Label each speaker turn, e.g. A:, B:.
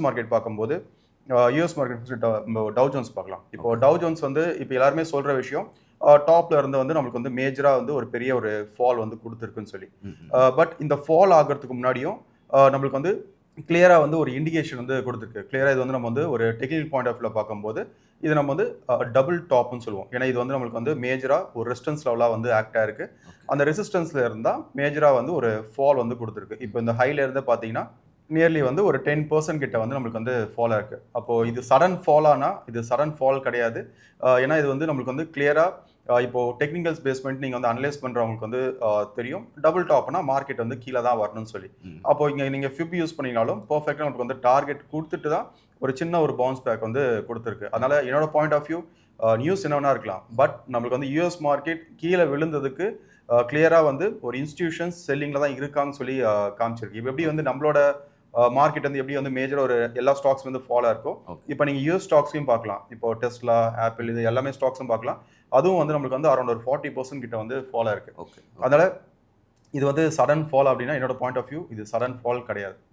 A: Market பார்க்கும்போது US market tau Jones பார்க்கலாம். இப்போ டவ் ஜோன்ஸ் வந்து இப்போ எல்லாருமே சொல்ற விஷயம் டாப்ல இருந்து வந்து நம்மளுக்கு வந்து மேஜரா வந்து ஒரு பெரிய ஒரு ஃபால் வந்து கொடுத்துருக்குன்னு சொல்லி. பட் இந்த ஃபால் ஆகிறதுக்கு முன்னாடியும் நம்மளுக்கு வந்து கிளியரா வந்து ஒரு இண்டிகேஷன் வந்து கொடுத்துருக்கு. கிளியரா இது வந்து நம்ம வந்து ஒரு டெக்னிக்கல் பாயிண்ட் ஆஃப் வியூல பார்க்கும்போது இது நம்ம வந்து டபுள் டாப்னு சொல்லுவோம். ஏன்னா இது வந்து நம்மளுக்கு வந்து மேஜரா ஒரு ரெசிஸ்டன்ஸ் லெவலா வந்து ஆக்ட் ஆயிருக்கு. அந்த ரெசிஸ்டன்ஸ்ல இருந்தா மேஜரா வந்து ஒரு ஃபால் வந்து கொடுத்துருக்கு. இப்போ இந்த ஹைல இருந்து பார்த்தீங்கன்னா நியர்லி வந்து ஒரு 10% கிட்ட வந்து நம்மளுக்கு வந்து ஃபால் ஆயிருக்கு. அப்போ இது சடன் ஃபால் ஆனா இது சடன் ஃபால் கிடையாது. ஏன்னா இது வந்து நம்மளுக்கு வந்து கிளியரா இப்போ டெக்னிக்கல்ஸ் பேஸ்மெண்ட் நீங்க வந்து அனலைஸ் பண்றவங்களுக்கு வந்து தெரியும். டபுள் டாப்னா மார்க்கெட் வந்து கீழ தான் வரணும்னு சொல்லி. அப்போ இங்க நீங்க ஃபிப் யூஸ் பண்ணீங்கனாலும் பெர்ஃபெக்ட்டா நமக்கு வந்து டார்கெட் குடுத்துட்டு தான் ஒரு சின்ன ஒரு பவுன்ஸ் பேக் வந்து குடுத்திருக்கு. அதனால என்னோட பாயிண்ட் ஆஃப் வியூ நியூஸ் என்ன வேணா இருக்கலாம். பட் நம்மளுக்கு வந்து யுஎஸ் மார்க்கெட் கீழ விழுந்ததுக்கு கிளியரா வந்து ஒரு இன்ஸ்டிடியூஷன்ஸ் செல்லிங்ல தான் இருக்காங்கன்னு சொல்லி காமிச்சிருக்கு. இப்ப எப்படி வந்து நம்மளோட மார்க்கெட் வந்து எப்படி வந்து மேஜரா ஒரு எல்லா ஸ்டாக்ஸ் வந்து ஃபாலோ இருக்கும். இப்போ நீங்க யூஎஸ் ஸ்டாக்ஸையும் பார்க்கலாம். இப்போ டெஸ்லா, ஆப்பிள் இது எல்லாமே ஸ்டாக்ஸும் பார்க்கலாம். அதுவும் வந்து நம்மளுக்கு வந்து அரௌண்ட் ஒரு 40% கிட்ட வந்து ஃபாலோ இருக்கு. அதனால இது வந்து சடன் ஃபால் அப்படின்னா என்னோட பாயிண்ட் ஆஃப் வியூ இது சடன் ஃபால் கிடையாது.